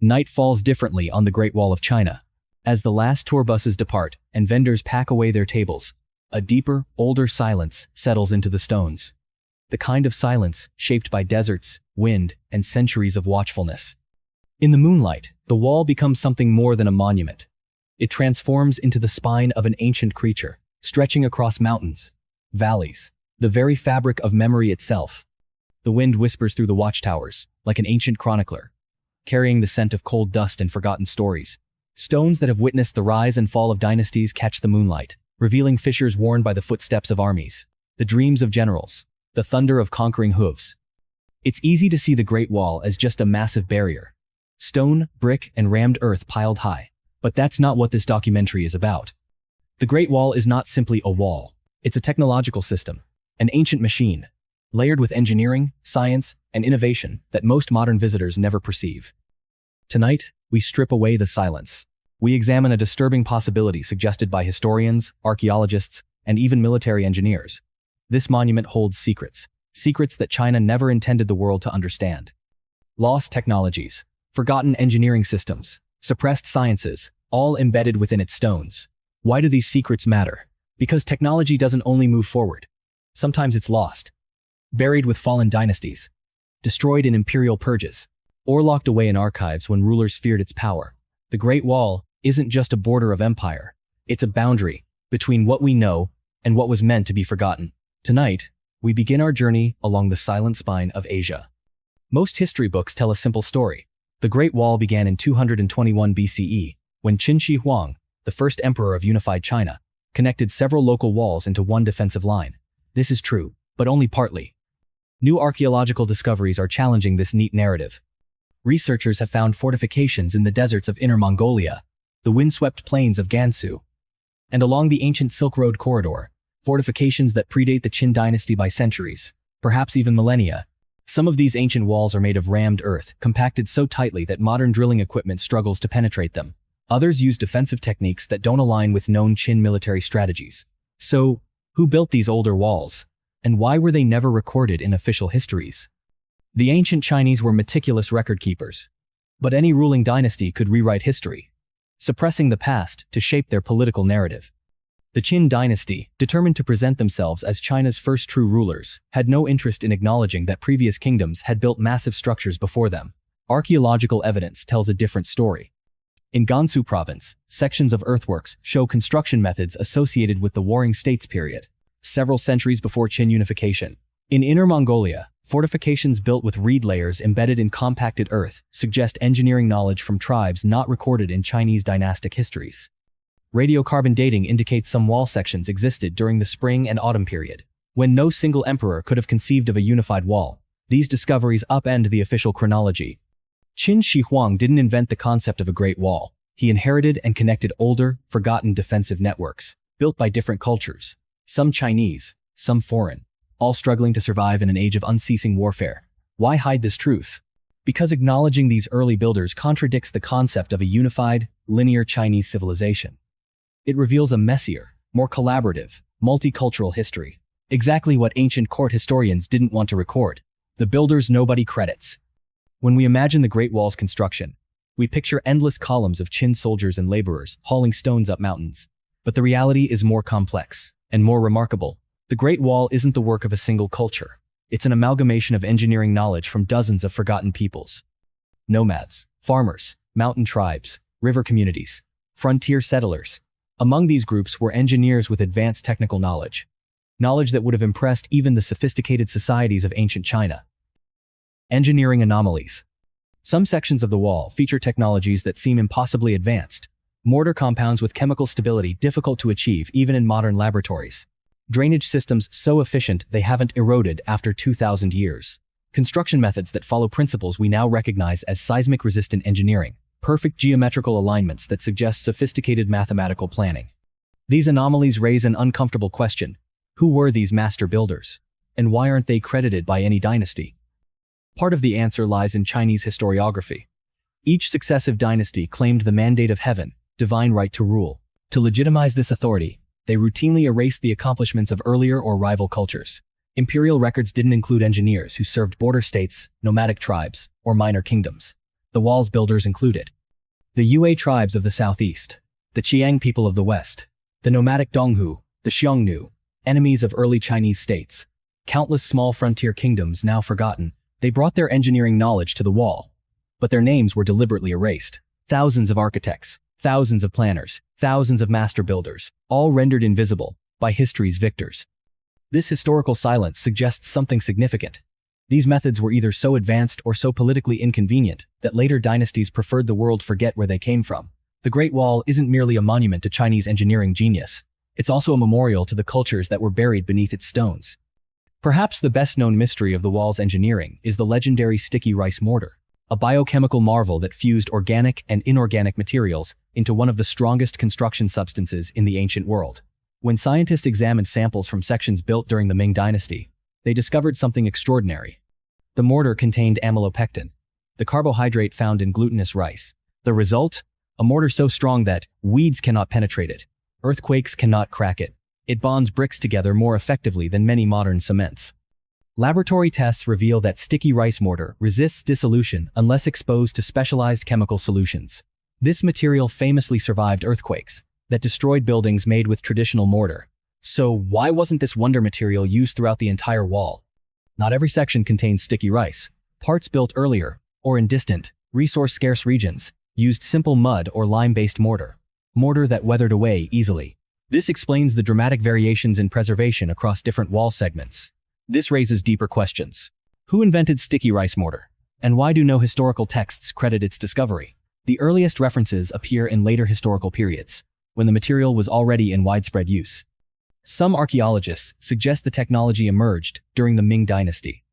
Night falls differently on the Great Wall of China. As the last tour buses depart and vendors pack away their tables, a deeper, older silence settles into the stones. The kind of silence shaped by deserts, wind, and centuries of watchfulness. In the moonlight, the wall becomes something more than a monument. It transforms into the spine of an ancient creature, stretching across mountains, valleys, the very fabric of memory itself. The wind whispers through the watchtowers, like an ancient chronicler, carrying the scent of cold dust and forgotten stories. Stones that have witnessed the rise and fall of dynasties catch the moonlight, revealing fissures worn by the footsteps of armies, the dreams of generals, the thunder of conquering hooves. It's easy to see the Great Wall as just a massive barrier. Stone, brick, and rammed earth piled high. But that's not what this documentary is about. The Great Wall is not simply a wall. It's a technological system, an ancient machine, layered with engineering, science, and innovation that most modern visitors never perceive. Tonight, we strip away the silence. We examine a disturbing possibility suggested by historians, archaeologists, and even military engineers. This monument holds secrets that China never intended the world to understand. Lost technologies, forgotten engineering systems, suppressed sciences, all embedded within its stones. Why do these secrets matter? Because technology doesn't only move forward. Sometimes it's lost, buried with fallen dynasties, destroyed in imperial purges, or locked away in archives when rulers feared its power. The Great Wall isn't just a border of empire. It's a boundary between what we know and what was meant to be forgotten. Tonight, we begin our journey along the silent spine of Asia. Most history books tell a simple story. The Great Wall began in 221 BCE, when Qin Shi Huang, the first emperor of unified China, connected several local walls into one defensive line. This is true, but only partly. New archaeological discoveries are challenging this neat narrative. Researchers have found fortifications in the deserts of Inner Mongolia, the windswept plains of Gansu, and along the ancient Silk Road corridor, fortifications that predate the Qin dynasty by centuries, perhaps even millennia. Some of these ancient walls are made of rammed earth, compacted so tightly that modern drilling equipment struggles to penetrate them. Others use defensive techniques that don't align with known Qin military strategies. So, who built these older walls? And why were they never recorded in official histories? The ancient Chinese were meticulous record keepers. But any ruling dynasty could rewrite history, suppressing the past to shape their political narrative. The Qin dynasty, determined to present themselves as China's first true rulers, had no interest in acknowledging that previous kingdoms had built massive structures before them. Archaeological evidence tells a different story. In Gansu province, sections of earthworks show construction methods associated with the Warring States period, several centuries before Qin unification. In Inner Mongolia, fortifications built with reed layers embedded in compacted earth suggest engineering knowledge from tribes not recorded in Chinese dynastic histories. Radiocarbon dating indicates some wall sections existed during the spring and autumn period, when no single emperor could have conceived of a unified wall. These discoveries upend the official chronology. Qin Shi Huang didn't invent the concept of a Great Wall. He inherited and connected older, forgotten defensive networks, built by different cultures, some Chinese, some foreign, all struggling to survive in an age of unceasing warfare. Why hide this truth? Because acknowledging these early builders contradicts the concept of a unified, linear Chinese civilization. It reveals a messier, more collaborative, multicultural history. Exactly what ancient court historians didn't want to record. The builders nobody credits. When we imagine the Great Wall's construction, we picture endless columns of Qin soldiers and laborers hauling stones up mountains. But the reality is more complex and more remarkable. The Great Wall isn't the work of a single culture. It's an amalgamation of engineering knowledge from dozens of forgotten peoples. Nomads, farmers, mountain tribes, river communities, frontier settlers. Among these groups were engineers with advanced technical knowledge that would have impressed even the sophisticated societies of ancient China. Engineering anomalies. Some sections of the wall feature technologies that seem impossibly advanced. Mortar compounds with chemical stability difficult to achieve even in modern laboratories. Drainage systems so efficient they haven't eroded after 2,000 years. Construction methods that follow principles we now recognize as seismic-resistant engineering. Perfect geometrical alignments that suggest sophisticated mathematical planning. These anomalies raise an uncomfortable question. Who were these master builders? And why aren't they credited by any dynasty? Part of the answer lies in Chinese historiography. Each successive dynasty claimed the mandate of heaven, divine right to rule. To legitimize this authority, they routinely erased the accomplishments of earlier or rival cultures. Imperial records didn't include engineers who served border states, nomadic tribes, or minor kingdoms. The wall's builders included the Yue tribes of the southeast, the Qiang people of the west, the nomadic Donghu, the Xiongnu, enemies of early Chinese states, countless small frontier kingdoms now forgotten. They brought their engineering knowledge to the wall, but their names were deliberately erased. Thousands of architects, thousands of planners, thousands of master builders, all rendered invisible by history's victors. This historical silence suggests something significant. These methods were either so advanced or so politically inconvenient that later dynasties preferred the world forget where they came from. The Great Wall isn't merely a monument to Chinese engineering genius. It's also a memorial to the cultures that were buried beneath its stones. Perhaps the best-known mystery of the wall's engineering is the legendary sticky rice mortar, a biochemical marvel that fused organic and inorganic materials into one of the strongest construction substances in the ancient world. When scientists examined samples from sections built during the Ming Dynasty, they discovered something extraordinary. The mortar contained amylopectin, the carbohydrate found in glutinous rice. The result? A mortar so strong that weeds cannot penetrate it, earthquakes cannot crack it. It bonds bricks together more effectively than many modern cements. Laboratory tests reveal that sticky rice mortar resists dissolution unless exposed to specialized chemical solutions. This material famously survived earthquakes that destroyed buildings made with traditional mortar. So why wasn't this wonder material used throughout the entire wall? Not every section contains sticky rice. Parts built earlier, or in distant, resource-scarce regions, used simple mud or lime-based mortar that weathered away easily. This explains the dramatic variations in preservation across different wall segments. This raises deeper questions. Who invented sticky rice mortar? And why do no historical texts credit its discovery? The earliest references appear in later historical periods, when the material was already in widespread use. Some archaeologists suggest the technology emerged during the Ming Dynasty,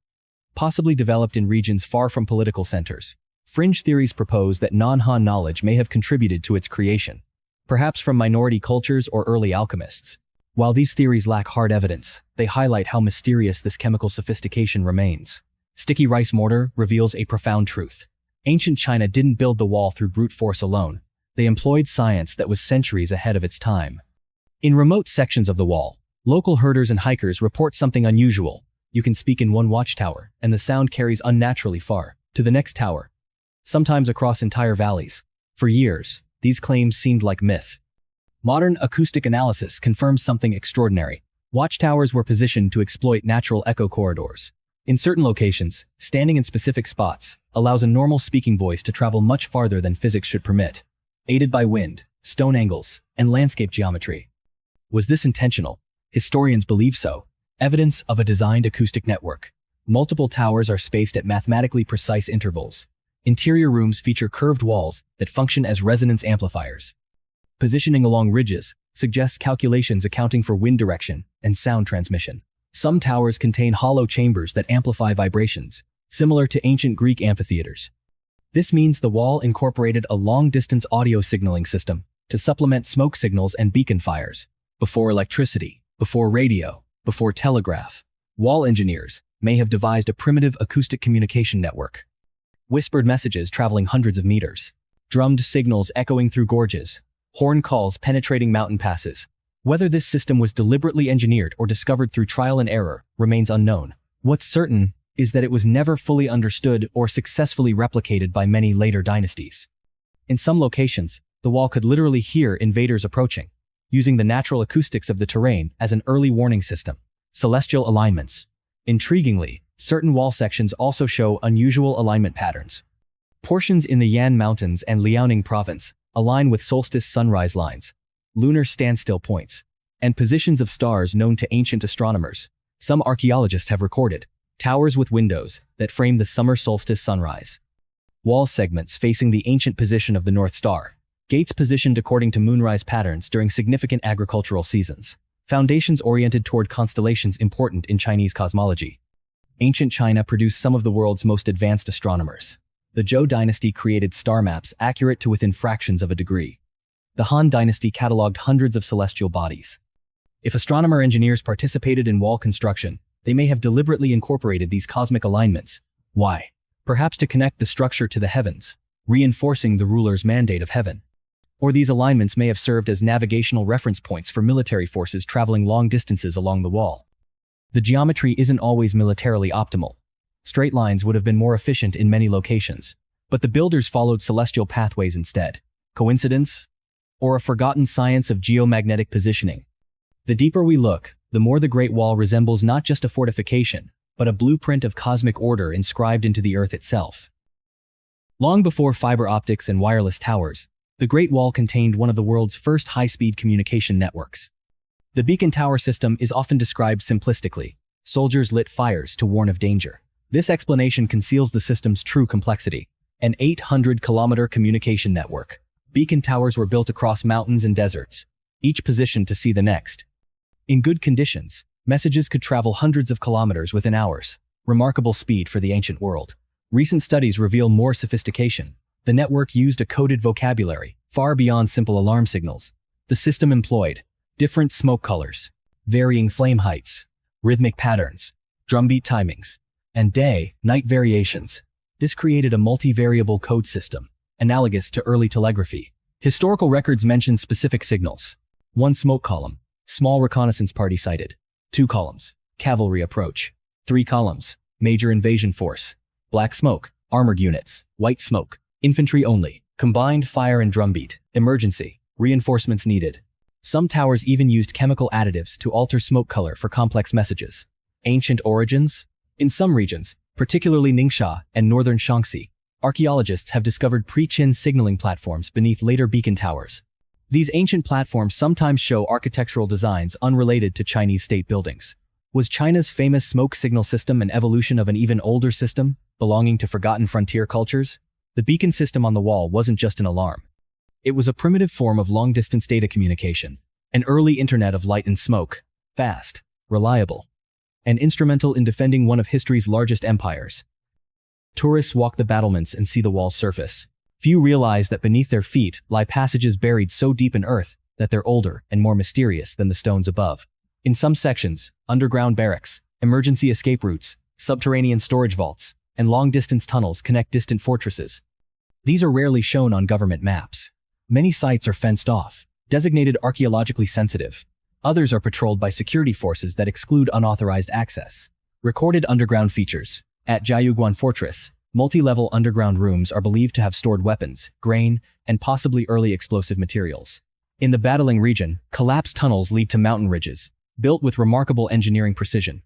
possibly developed in regions far from political centers. Fringe theories propose that non-Han knowledge may have contributed to its creation, perhaps from minority cultures or early alchemists. While these theories lack hard evidence, they highlight how mysterious this chemical sophistication remains. Sticky rice mortar reveals a profound truth. Ancient China didn't build the wall through brute force alone. They employed science that was centuries ahead of its time. In remote sections of the wall, local herders and hikers report something unusual. You can speak in one watchtower, and the sound carries unnaturally far to the next tower, sometimes across entire valleys. For years, these claims seemed like myth. Modern acoustic analysis confirms something extraordinary. Watchtowers were positioned to exploit natural echo corridors. In certain locations, standing in specific spots allows a normal speaking voice to travel much farther than physics should permit, aided by wind, stone angles, and landscape geometry. Was this intentional? Historians believe so. Evidence of a designed acoustic network. Multiple towers are spaced at mathematically precise intervals. Interior rooms feature curved walls that function as resonance amplifiers. Positioning along ridges suggests calculations accounting for wind direction and sound transmission. Some towers contain hollow chambers that amplify vibrations, similar to ancient Greek amphitheaters. This means the wall incorporated a long-distance audio signaling system to supplement smoke signals and beacon fires. Before electricity, before radio, before telegraph, wall engineers may have devised a primitive acoustic communication network. Whispered messages traveling hundreds of meters, drummed signals echoing through gorges, horn calls penetrating mountain passes. Whether this system was deliberately engineered or discovered through trial and error remains unknown. What's certain is that it was never fully understood or successfully replicated by many later dynasties. In some locations, the wall could literally hear invaders approaching, using the natural acoustics of the terrain as an early warning system. Celestial alignments. Intriguingly, certain wall sections also show unusual alignment patterns. Portions in the Yan Mountains and Liaoning Province align with solstice sunrise lines, lunar standstill points, and positions of stars known to ancient astronomers. Some archaeologists have recorded towers with windows that frame the summer solstice sunrise. Wall segments facing the ancient position of the North Star. Gates positioned according to moonrise patterns during significant agricultural seasons. Foundations oriented toward constellations important in Chinese cosmology. Ancient China produced some of the world's most advanced astronomers. The Zhou dynasty created star maps accurate to within fractions of a degree. The Han dynasty cataloged hundreds of celestial bodies. If astronomer engineers participated in wall construction, they may have deliberately incorporated these cosmic alignments. Why? Perhaps to connect the structure to the heavens, reinforcing the ruler's mandate of heaven. Or these alignments may have served as navigational reference points for military forces traveling long distances along the wall. The geometry isn't always militarily optimal. Straight lines would have been more efficient in many locations, But the builders followed celestial pathways instead. Coincidence? Or a forgotten science of geomagnetic positioning? The deeper we look, the more the Great Wall resembles not just a fortification, but a blueprint of cosmic order inscribed into the earth itself. Long before fiber optics and wireless towers, the Great Wall contained one of the world's first high-speed communication networks. The beacon tower system is often described simplistically. Soldiers lit fires to warn of danger. This explanation conceals the system's true complexity. An 800-kilometer communication network. Beacon towers were built across mountains and deserts, each positioned to see the next. In good conditions, messages could travel hundreds of kilometers within hours. Remarkable speed for the ancient world. Recent studies reveal more sophistication. The network used a coded vocabulary, far beyond simple alarm signals. The system employed different smoke colors, varying flame heights, rhythmic patterns, drumbeat timings, and day-night variations. This created a multivariable code system, analogous to early telegraphy. Historical records mention specific signals. 1 smoke column, small reconnaissance party sighted. 2 columns, cavalry approach. 3 columns, major invasion force. Black smoke, armored units. White smoke, infantry only. Combined fire and drumbeat, emergency, reinforcements needed. Some towers even used chemical additives to alter smoke color for complex messages. Ancient origins? In some regions, particularly Ningxia and northern Shaanxi, archaeologists have discovered pre-Qin signaling platforms beneath later beacon towers. These ancient platforms sometimes show architectural designs unrelated to Chinese state buildings. Was China's famous smoke signal system an evolution of an even older system, belonging to forgotten frontier cultures? The beacon system on the wall wasn't just an alarm. It was a primitive form of long-distance data communication, an early internet of light and smoke, fast, reliable, and instrumental in defending one of history's largest empires. Tourists walk the battlements and see the wall's surface. Few realize that beneath their feet lie passages buried so deep in earth that they're older and more mysterious than the stones above. In some sections, underground barracks, emergency escape routes, subterranean storage vaults, and long-distance tunnels connect distant fortresses. These are rarely shown on government maps. Many sites are fenced off, designated archaeologically sensitive. Others are patrolled by security forces that exclude unauthorized access. Recorded underground features. At Jiayuguan Fortress, multi-level underground rooms are believed to have stored weapons, grain, and possibly early explosive materials. In the battling region, collapsed tunnels lead to mountain ridges, built with remarkable engineering precision.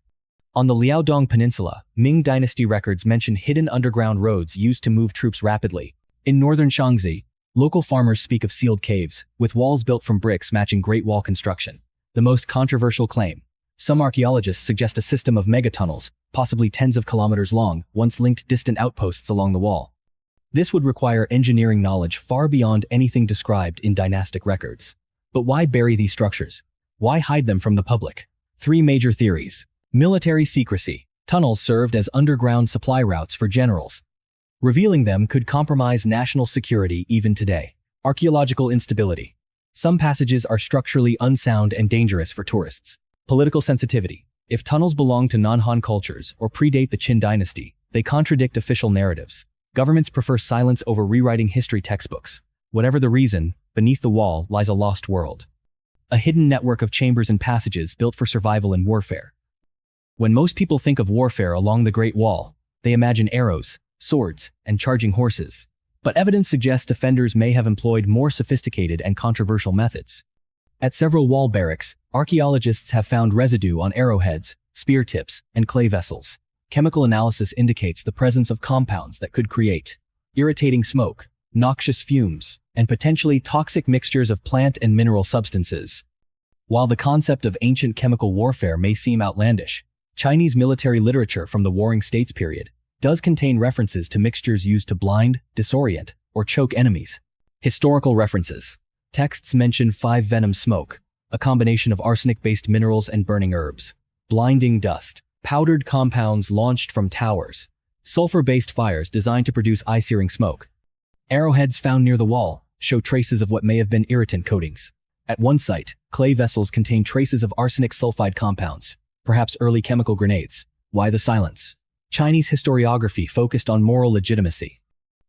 On the Liaodong Peninsula, Ming Dynasty records mention hidden underground roads used to move troops rapidly. In northern Shaanxi, local farmers speak of sealed caves, with walls built from bricks matching Great Wall construction. The most controversial claim. Some archaeologists suggest a system of megatunnels, possibly tens of kilometers long, once linked distant outposts along the wall. This would require engineering knowledge far beyond anything described in dynastic records. But why bury these structures? Why hide them from the public? 3 major theories. Military secrecy. Tunnels served as underground supply routes for generals. Revealing them could compromise national security even today. Archaeological instability. Some passages are structurally unsound and dangerous for tourists. Political sensitivity. If tunnels belong to non-Han cultures or predate the Qin dynasty, they contradict official narratives. Governments prefer silence over rewriting history textbooks. Whatever the reason, beneath the wall lies a lost world. A hidden network of chambers and passages built for survival in warfare. When most people think of warfare along the Great Wall, they imagine arrows, swords, and charging horses. But evidence suggests defenders may have employed more sophisticated and controversial methods. At several wall barracks, archaeologists have found residue on arrowheads, spear tips, and clay vessels. Chemical analysis indicates the presence of compounds that could create irritating smoke, noxious fumes, and potentially toxic mixtures of plant and mineral substances. While the concept of ancient chemical warfare may seem outlandish, Chinese military literature from the Warring States period does contain references to mixtures used to blind, disorient, or choke enemies. Historical references. Texts mention 5-venom smoke, a combination of arsenic-based minerals and burning herbs. Blinding dust. Powdered compounds launched from towers. Sulfur-based fires designed to produce eye-searing smoke. Arrowheads found near the wall show traces of what may have been irritant coatings. At one site, clay vessels contain traces of arsenic sulfide compounds, perhaps early chemical grenades. Why the silence? Chinese historiography focused on moral legitimacy.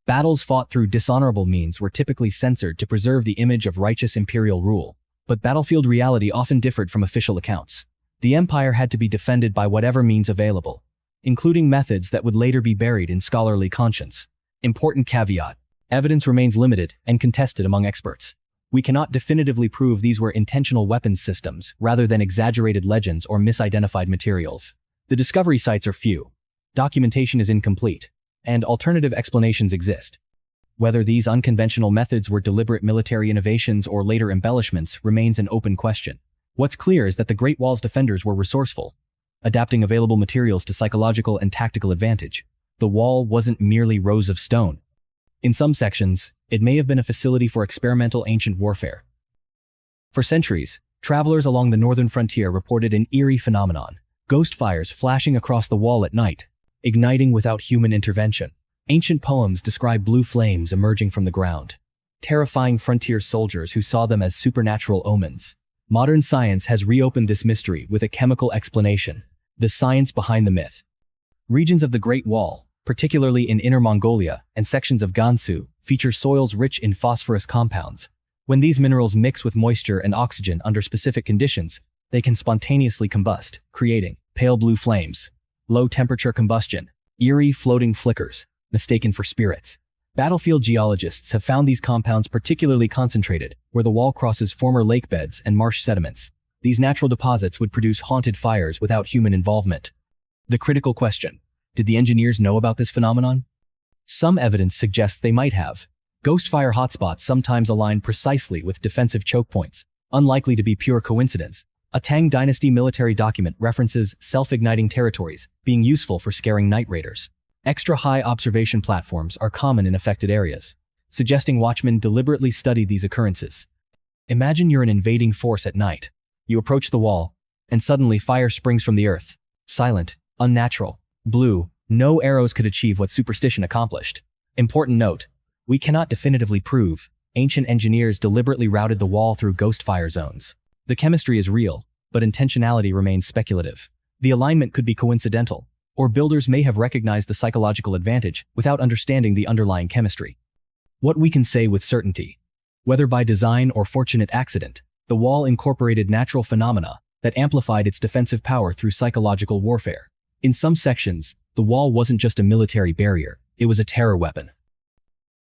Battles fought through dishonorable means were typically censored to preserve the image of righteous imperial rule, but battlefield reality often differed from official accounts. The empire had to be defended by whatever means available, including methods that would later be buried in scholarly conscience. Important caveat. Evidence remains limited and contested among experts. We cannot definitively prove these were intentional weapons systems rather than exaggerated legends or misidentified materials. The discovery sites are few. Documentation is incomplete, and alternative explanations exist. Whether these unconventional methods were deliberate military innovations or later embellishments remains an open question. What's clear is that the Great Wall's defenders were resourceful, adapting available materials to psychological and tactical advantage. The wall wasn't merely rows of stone. In some sections, it may have been a facility for experimental ancient warfare. For centuries, travelers along the northern frontier reported an eerie phenomenon: ghost fires flashing across the wall at night, igniting without human intervention. Ancient poems describe blue flames emerging from the ground, terrifying frontier soldiers who saw them as supernatural omens. Modern science has reopened this mystery with a chemical explanation: the science behind the myth. Regions of the Great Wall, particularly in Inner Mongolia and sections of Gansu, feature soils rich in phosphorus compounds. When these minerals mix with moisture and oxygen under specific conditions, they can spontaneously combust, creating pale blue flames. Low-temperature combustion, eerie floating flickers, mistaken for spirits. Battlefield geologists have found these compounds particularly concentrated where the wall crosses former lake beds and marsh sediments. These natural deposits would produce haunted fires without human involvement. The critical question: did the engineers know about this phenomenon? Some evidence suggests they might have. Ghost fire hotspots sometimes align precisely with defensive choke points, unlikely to be pure coincidence. A Tang Dynasty military document references self-igniting territories being useful for scaring night raiders. Extra-high observation platforms are common in affected areas, suggesting watchmen deliberately studied these occurrences. Imagine you're an invading force at night. You approach the wall, and suddenly fire springs from the earth. Silent, unnatural, blue, no arrows could achieve what superstition accomplished. Important note: we cannot definitively prove ancient engineers deliberately routed the wall through ghost fire zones. The chemistry is real, but intentionality remains speculative. The alignment could be coincidental, or builders may have recognized the psychological advantage without understanding the underlying chemistry. What we can say with certainty: whether by design or fortunate accident, the wall incorporated natural phenomena that amplified its defensive power through psychological warfare. In some sections, the wall wasn't just a military barrier, it was a terror weapon.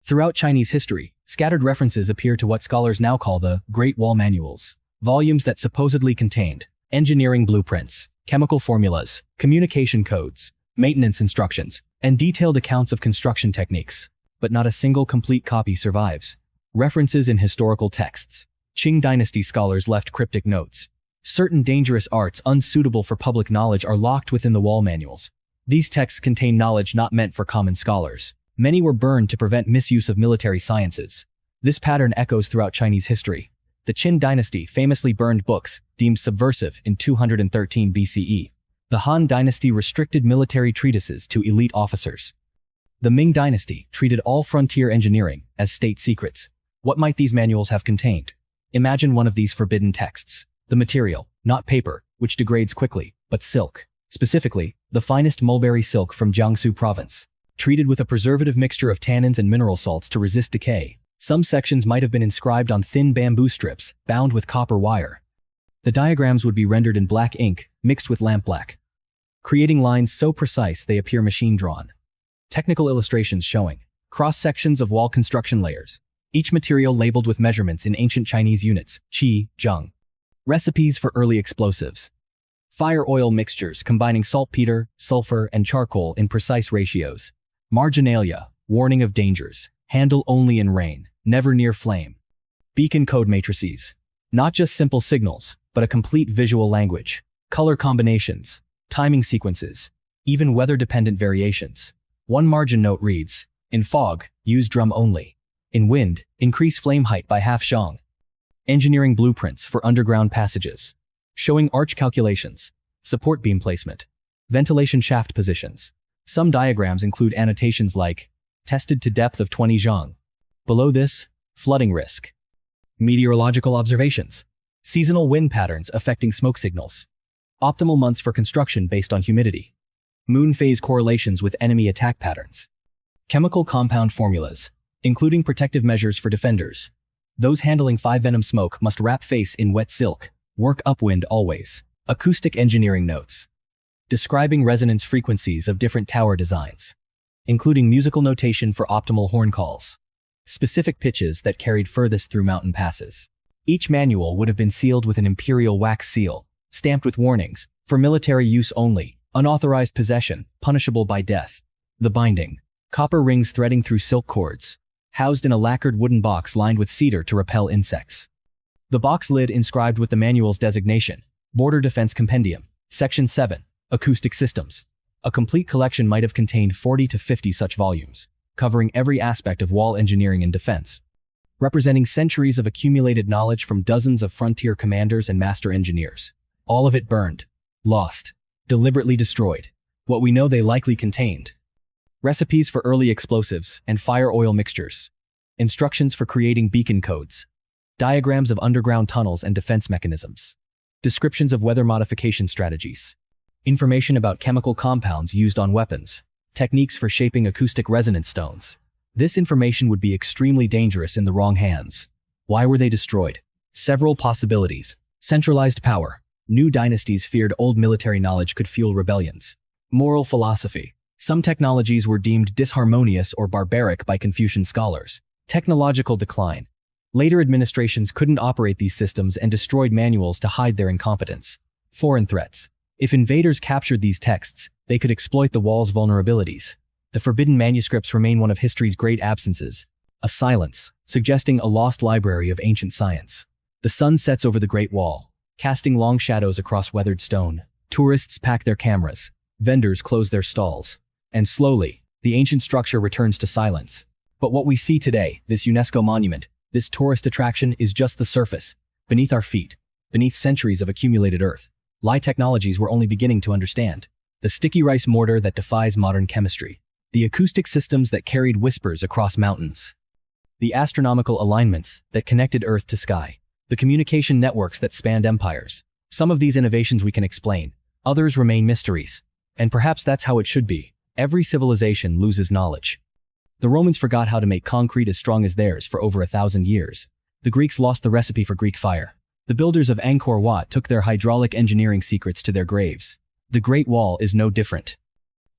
Throughout Chinese history, scattered references appear to what scholars now call the Great Wall Manuals, volumes that supposedly contained engineering blueprints, chemical formulas, communication codes, maintenance instructions, and detailed accounts of construction techniques. But not a single complete copy survives. References in historical texts. Qing Dynasty scholars left cryptic notes. Certain dangerous arts unsuitable for public knowledge are locked within the wall manuals. These texts contain knowledge not meant for common scholars. Many were burned to prevent misuse of military sciences. This pattern echoes throughout Chinese history. The Qin Dynasty famously burned books deemed subversive in 213 BCE. The Han Dynasty restricted military treatises to elite officers. The Ming Dynasty treated all frontier engineering as state secrets. What might these manuals have contained? Imagine one of these forbidden texts. The material, not paper, which degrades quickly, but silk. Specifically, the finest mulberry silk from Jiangsu province, treated with a preservative mixture of tannins and mineral salts to resist decay. Some sections might have been inscribed on thin bamboo strips, bound with copper wire. The diagrams would be rendered in black ink, mixed with lampblack, creating lines so precise they appear machine-drawn. Technical illustrations showing cross-sections of wall construction layers, each material labeled with measurements in ancient Chinese units, qi, zheng. Recipes for early explosives. Fire oil mixtures combining saltpeter, sulfur, and charcoal in precise ratios. Marginalia, warning of dangers. Handle only in rain, never near flame. Beacon code matrices. Not just simple signals, but a complete visual language. Color combinations, timing sequences, even weather-dependent variations. One margin note reads: in fog, use drum only. In wind, increase flame height by half shang. Engineering blueprints for underground passages, showing arch calculations, support beam placement, ventilation shaft positions. Some diagrams include annotations like tested to depth of 20 zhang. Below this, flooding risk. Meteorological observations, seasonal wind patterns affecting smoke signals. Optimal months for construction based on humidity. Moon phase correlations with enemy attack patterns. Chemical compound formulas, including protective measures for defenders. Those handling 5-venom smoke must wrap face in wet silk. Work upwind always. Acoustic engineering notes, describing resonance frequencies of different tower designs. including musical notation for optimal horn calls, specific pitches that carried furthest through mountain passes. Each manual would have been sealed with an imperial wax seal, stamped with warnings, for military use only, unauthorized possession, punishable by death. The binding. Copper rings threading through silk cords, housed in a lacquered wooden box lined with cedar to repel insects. The box lid inscribed with the manual's designation, Border Defense Compendium, Section 7, Acoustic Systems. A complete collection might have contained 40 to 50 such volumes, covering every aspect of wall engineering and defense, representing centuries of accumulated knowledge from dozens of frontier commanders and master engineers. All of it burned, lost, deliberately destroyed. What we know they likely contained: recipes for early explosives and fire oil mixtures, instructions for creating beacon codes, diagrams of underground tunnels and defense mechanisms, descriptions of weather modification strategies, information about chemical compounds used on weapons, techniques for shaping acoustic resonance stones. This information would be extremely dangerous in the wrong hands. Why were they destroyed? Several possibilities. Centralized power. New dynasties feared old military knowledge could fuel rebellions. Moral philosophy. Some technologies were deemed disharmonious or barbaric by Confucian scholars. Technological decline. Later administrations couldn't operate these systems and destroyed manuals to hide their incompetence. Foreign threats. If invaders captured these texts, they could exploit the wall's vulnerabilities. The forbidden manuscripts remain one of history's great absences. A silence, suggesting a lost library of ancient science. The sun sets over the Great Wall, casting long shadows across weathered stone. Tourists pack their cameras. Vendors close their stalls. And slowly, the ancient structure returns to silence. But what we see today, this UNESCO monument, this tourist attraction, is just the surface. Beneath our feet, beneath centuries of accumulated earth, lie technologies we're only beginning to understand. The sticky rice mortar that defies modern chemistry. The acoustic systems that carried whispers across mountains. The astronomical alignments that connected earth to sky. The communication networks that spanned empires. Some of these innovations we can explain. Others remain mysteries. And perhaps that's how it should be. Every civilization loses knowledge. The Romans forgot how to make concrete as strong as theirs for over 1,000 years. The Greeks lost the recipe for Greek fire. The builders of Angkor Wat took their hydraulic engineering secrets to their graves. The Great Wall is no different.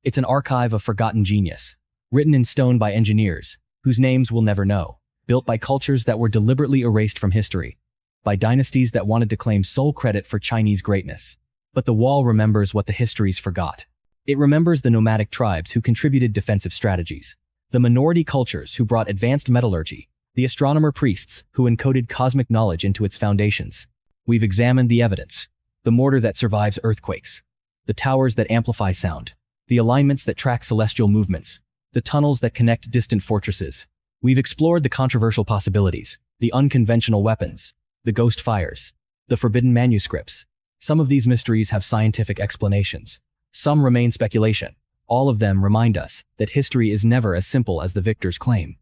It's an archive of forgotten genius, written in stone by engineers, whose names we'll never know, built by cultures that were deliberately erased from history, by dynasties that wanted to claim sole credit for Chinese greatness. But the wall remembers what the histories forgot. It remembers the nomadic tribes who contributed defensive strategies, the minority cultures who brought advanced metallurgy, the astronomer priests who encoded cosmic knowledge into its foundations. We've examined the evidence: the mortar that survives earthquakes, the towers that amplify sound, the alignments that track celestial movements, the tunnels that connect distant fortresses. We've explored the controversial possibilities, the unconventional weapons, the ghost fires, the forbidden manuscripts. Some of these mysteries have scientific explanations. Some remain speculation. All of them remind us that history is never as simple as the victors claim.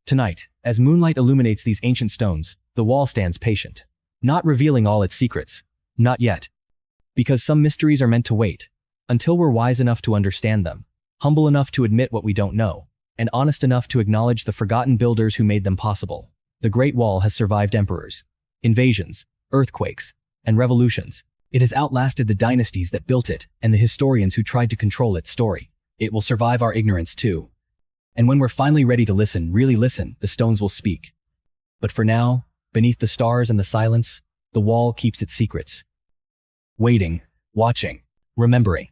Tonight, as moonlight illuminates these ancient stones, the wall stands patient, not revealing all its secrets. Not yet. Because some mysteries are meant to wait, until we're wise enough to understand them, humble enough to admit what we don't know, and honest enough to acknowledge the forgotten builders who made them possible. The Great Wall has survived emperors, invasions, earthquakes, and revolutions. It has outlasted the dynasties that built it and the historians who tried to control its story. It will survive our ignorance too. And when we're finally ready to listen, really listen, the stones will speak. But for now, beneath the stars and the silence, the wall keeps its secrets. Waiting, watching, remembering.